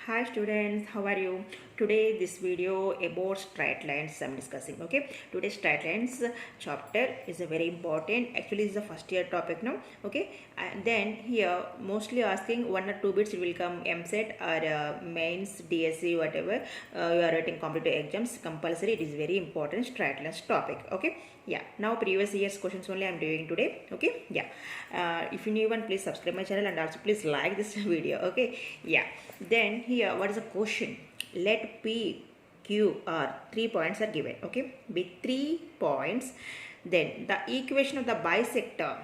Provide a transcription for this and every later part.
Hi students, how are you? Today this video about straight lines I'm discussing. Okay, today straight lines chapter is a very important. Actually, it's the first year topic now. Okay, and then here mostly asking 1 or 2 bits it will come MSET or mains, DSC, whatever you are writing competitive exams. Compulsory. It is very important straight lines topic. Okay, yeah. Now previous year's questions only I'm doing today. Okay, yeah. If you new one, please subscribe my channel and also please like this video. Okay, yeah. Then here what is the question? Let P, Q, R 3 points are given. Okay, with 3 points, then the equation of the bisector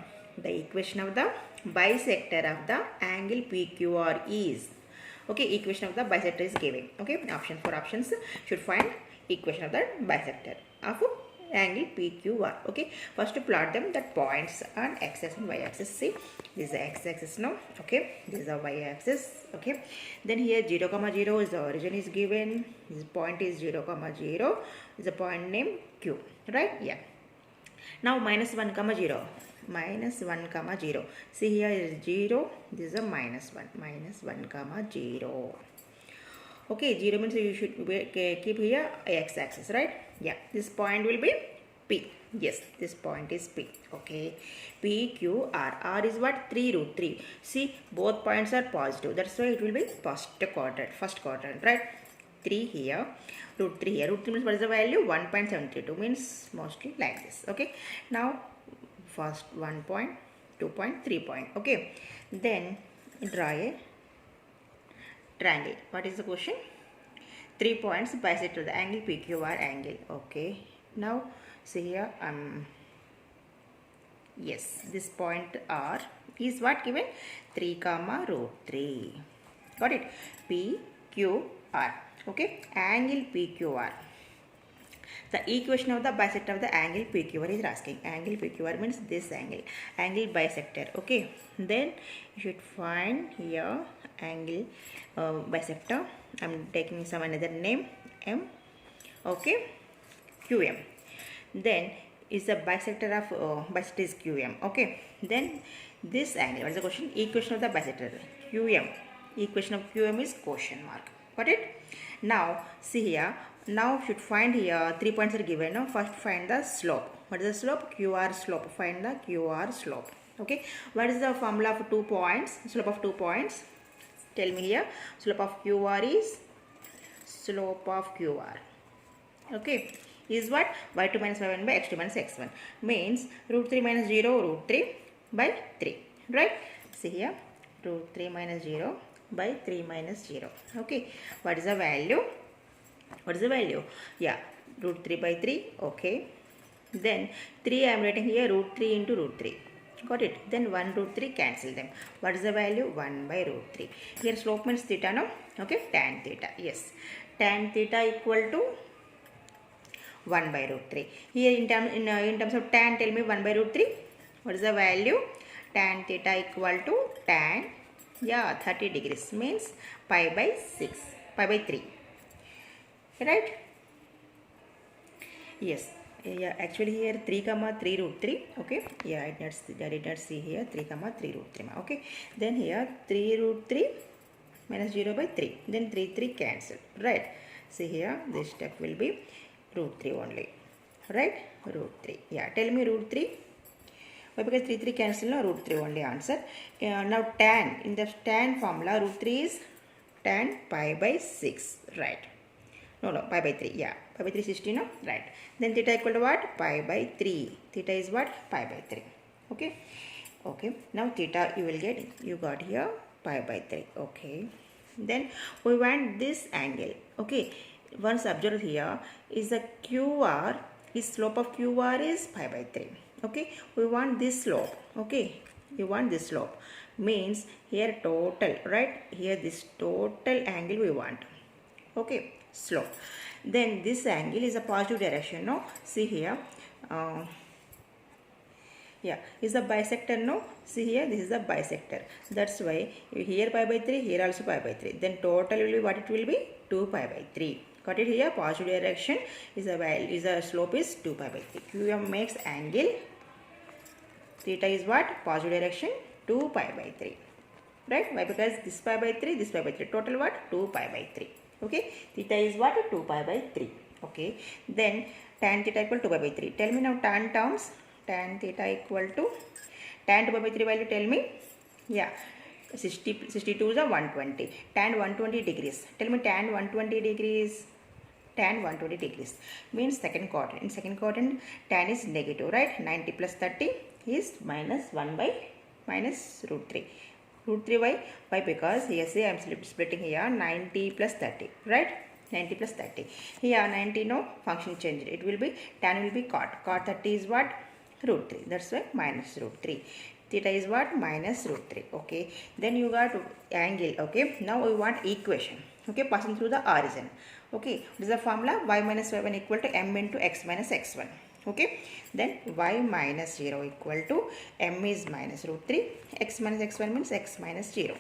of the angle PQR is, okay, equation of the bisector is given. Okay, option for options should find equation of the bisector of angle PQR. Okay, first to plot them, that points on x-axis and y-axis. See, this is the x-axis now. Okay, this is the y-axis. Okay, then here 0, 0 is the origin is given. This point is 0, 0 is the point name Q. Right? Yeah. Now minus 1, 0. Minus 1, 0. See, here is 0. This is a minus 1. Minus 1, 0. Okay, 0 means you should keep here x-axis, right? Yeah, this point will be P. Yes, this point is P. Okay, P, Q, R. R is what? 3 root 3. See, both points are positive. That's why it will be first quadrant, right? 3 here, root 3 here. Root 3 means what is the value? 1.72 means mostly like this. Okay, now first 1 point, 2 point, 3 point. Okay, then draw a triangle. What is the question? 3 points bisector the angle PQR angle. Okay, now see here, yes, this point R is what given? 3 comma root 3. Got it? PQR. Okay, angle PQR. The equation of the bisector of the angle PQR is asking. Angle PQR means this angle. Angle bisector. Okay. Then you should find here angle bisector. I'm taking some another name M. Okay. QM. Then is the bisector of bisector is QM. Okay. Then this angle. What is the question? Equation of the bisector. QM. Equation of QM is question mark. Got it? Now see here. Now should find here 3 points are given. Now first find the slope. What is the slope? QR slope. Find the QR slope. Okay. What is the formula of 2 points? Slope of 2 points. Tell me here. Slope of QR is slope of QR. Okay. Is what? y2 minus y1 by x2 minus x1. Means root 3 minus 0 root 3 by 3. Right? See here. Root 3 minus 0 by 3 minus 0. Okay. What is the value? What is the value? Yeah, root 3 by 3. Okay. Then 3 I am writing here, root 3 into root 3. Got it? Then 1 root 3 cancel them. What is the value? 1 by root 3. Here slope means theta, no? Okay, tan theta. Yes. Tan theta equal to 1 by root 3. Here in terms of tan, tell me 1 by root 3. What is the value? Tan theta equal to tan, yeah, 30 degrees means pi by 6, pi by 3. Right? Yes. Yeah, actually here 3 comma 3 root 3. Okay. Yeah, I did not see here 3 comma 3 root 3. Okay. Then here 3 root 3 minus 0 by 3. Then 3 cancel. Right. See here this step will be root 3 only. Right? Root 3. Yeah. Tell me root 3. Why? Because 3 cancel, no, root 3 only answer. Now tan. In the tan formula root 3 is tan pi by 6. Right. No, pi by 3. Yeah, pi by 3 60, no? Right. Then theta equal to what? Pi by 3. Theta is what? Pi by 3. Okay. Okay. Now theta you will get, you got here pi by 3. Okay. Then we want this angle. Okay. Once observe here is the QR, is slope of QR is pi by 3. Okay. We want this slope. Okay. You want this slope. Means here total, right? Here this total angle we want. Okay. Slope. Then this angle is a positive direction, no? See here. Yeah, is the bisector, no? See here, this is the bisector. That's why here pi by 3, here also pi by 3. Then total will be what it will be? 2 pi by 3. Got it here? Positive direction is a value, is a slope is 2 pi by 3. QM makes angle. Theta is what? Positive direction 2 pi by 3. right? Why? Because this pi by 3, this pi by 3. Total what? 2 pi by 3. Okay, theta is what? 2 pi by 3. Okay, then tan theta equal to 2 pi by 3. Tell me now tan terms. Tan theta equal to tan 2 pi by 3 value, tell me. Yeah, 62 is a 120. Tan 120 degrees. Tell me tan 120 degrees. Tan 120 degrees means second quadrant. In second quadrant, tan is negative, right? 90 plus 30 is minus 1 by minus root 3. Root 3 why? Why? Because here say I am splitting here 90 plus 30, right? 90 plus 30. Here 90 no function changed. It will be tan will be cot. Cot 30 is what? Root 3. That's why minus root 3. Theta is what? Minus root 3. Okay. Then you got angle. Okay. Now we want equation. Okay. Passing through the origin. Okay. This is the formula y minus y1 equal to m into x minus x1. Okay. Then y minus 0 equal to m is minus root 3. X minus x1 means x minus 0.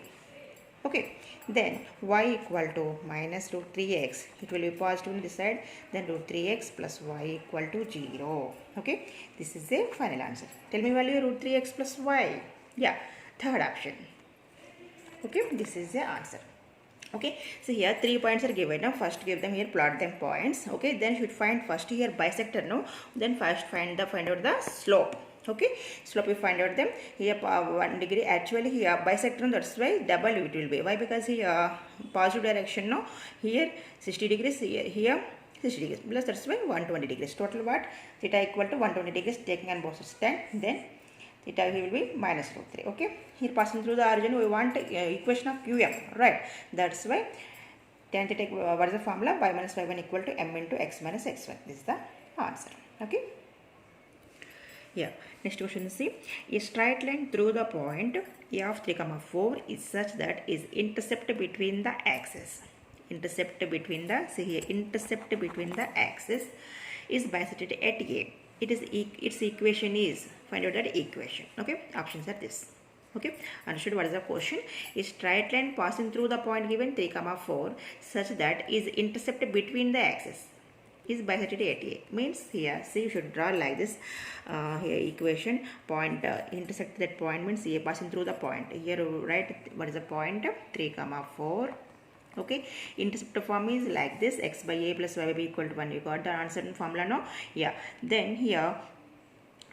Okay, then y equal to minus root 3x, it will be positive on this side, then root 3x plus y equal to 0. Okay, this is the final answer. Tell me value root 3x plus y. Yeah, third option. Okay, this is the answer. Okay, so here 3 points are given. Now first give them here, plot them points. Okay, then should find first here bisector, no, then first find out the slope. Okay, slope we find out them here 1 degree. Actually here bisector, that's why double it will be. Why? Because here positive direction, no, here 60 degrees, here 60 degrees plus, that's why 120 degrees. Total what? Theta equal to 120 degrees taking on both sides. Then theta will be minus root 3. Okay, here passing through the origin we want equation of qm, right? That's why tan theta, what is the formula? Y minus y1 equal to m into x minus x1. This is the answer. Okay. Yeah, next question is, see, a straight line through the point a of 3, 4 is such that is intercept between the axes. Intercept between the, see here, intercept between the axis is bisected at a. It is its equation is, find out that equation. Okay, options are this. Okay, understood? What is the question? A straight line passing through the point given 3, 4 such that is intercept between the axis is bisected at a. Means here, see, you should draw like this. Here equation, point intersect that point means a passing through the point. Here write what is the point? 3, 4. Okay, intercept form is like this, x by a plus y by b equal to 1. You got the answer in formula, no? Yeah, then here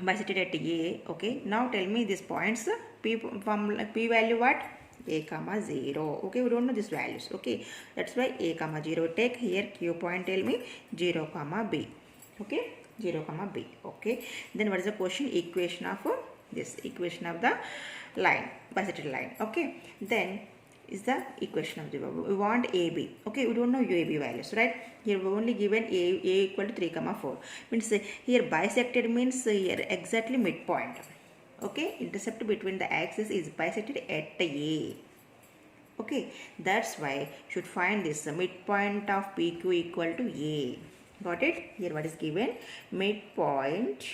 bisected at a. Okay, now tell me these points, p formula, p value what? A comma 0. Okay, we don't know these values. Okay, that's why a comma 0. Take here q point, tell me 0 comma b. Okay, 0 comma b. Okay, then what is the question? Equation of this, equation of the line, bisected line. Okay, then is the equation of the, we want AB. Okay, we don't know UAB values, right? Here we only given a equal to 3, 4. Means here bisected means here exactly midpoint. Okay, intercept between the axis is bisected at a. Okay, that's why should find this midpoint of PQ equal to a. Got it? Here what is given? Midpoint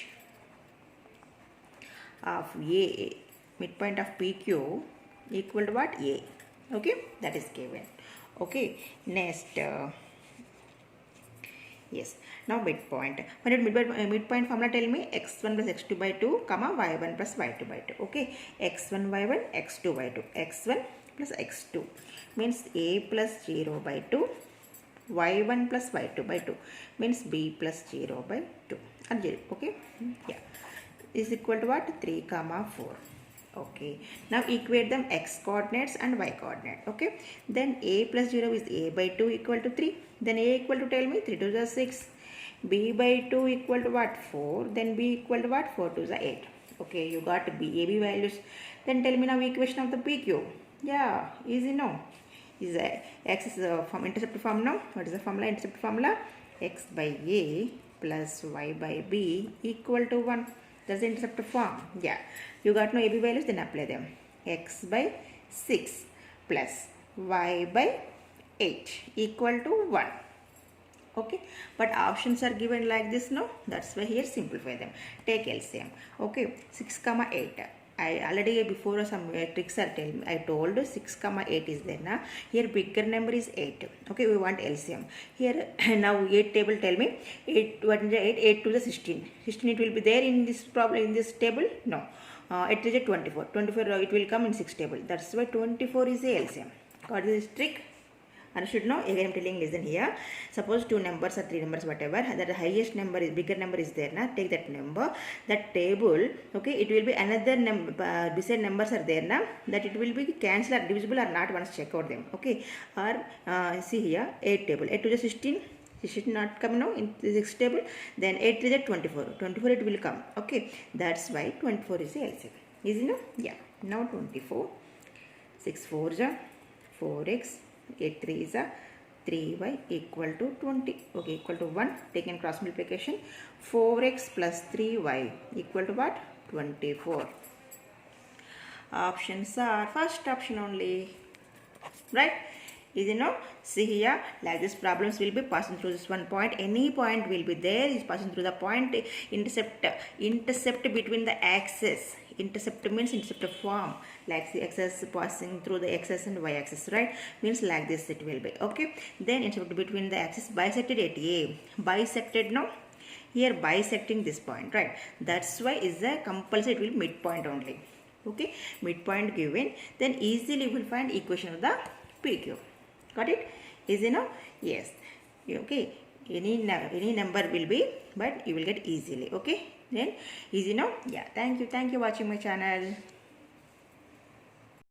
of a, midpoint of PQ equal to what? A. Okay, that is given. Okay, next yes, now midpoint. When midpoint formula, tell me x1 plus x2 by 2 comma y1 plus y2 by 2. Okay, x1 y1 x2 y2. x1 plus x2 means a plus 0 by 2, y1 plus y2 by 2 means b plus 0 by 2 and 0. Okay, yeah, is equal to what? 3, 4. Okay, now equate them x coordinates and y coordinate. Okay, then a plus 0 is a by 2 equal to 3. Then a equal to, tell me, 3 to the 6. B by 2 equal to what? 4. Then b equal to what? 4 to the 8. Okay, you got b, ab values. Then tell me now equation of the PQ. Yeah, easy, no? Is x is from intercept form now. What is the formula? Intercept formula, x by a plus y by b equal to 1. That's the intercept form. Yeah, you got no AB values, then apply them. X by 6 plus y by 8 equal to 1. Okay, but options are given like this, no? That's why here simplify them. Take LCM. Okay, 6 comma 8. I already before some tricks are telling me, I told 6 comma 8 is there now. Here bigger number is 8. Okay, we want LCM. Here now 8 table, tell me 8, what is 8? 8 to the 16. 16 it will be there in this problem, in this table? No. 8 3 is 24. 24 it will come in 6 table. That's why 24 is the LCM. Got this trick? And should know, again I'm telling, listen here. Suppose 2 numbers or 3 numbers, whatever, that the highest number is, bigger number is there, na? Take that number, that table, okay, it will be another number, beside numbers are there, na? That it will be cancelled or divisible or not, once check out them, okay. Or see here, 8 table, 8 to the 16, it should not come now in the 6 table, then 8 to the 24, 24 it will come, okay. That's why 24 is the LCM. Is it no? Yeah. Now 24, 6 4 is 4x, 8 3 is 3y equal to 20. Okay, equal to 1. Taken cross multiplication. 4x plus 3y equal to what? 24. Options are first option only. Right? Is it no? See here, like this problems will be passing through this one point. Any point will be there, is passing through the point. Intercept between the axis. Intercept means intercept form, like the axis passing through the x and y axis, right? Means like this it will be, okay. Then intercept between the axis, bisected at A. Bisected, no? Here bisecting this point, right? That's why is the compulsory, it will be midpoint only, okay. Midpoint given, then easily you will find equation of the PQ. Got it? Easy now? Yes. Okay. Any number will be, but you will get easily. Okay. Then easy now? Yeah. Thank you. Thank you for watching my channel.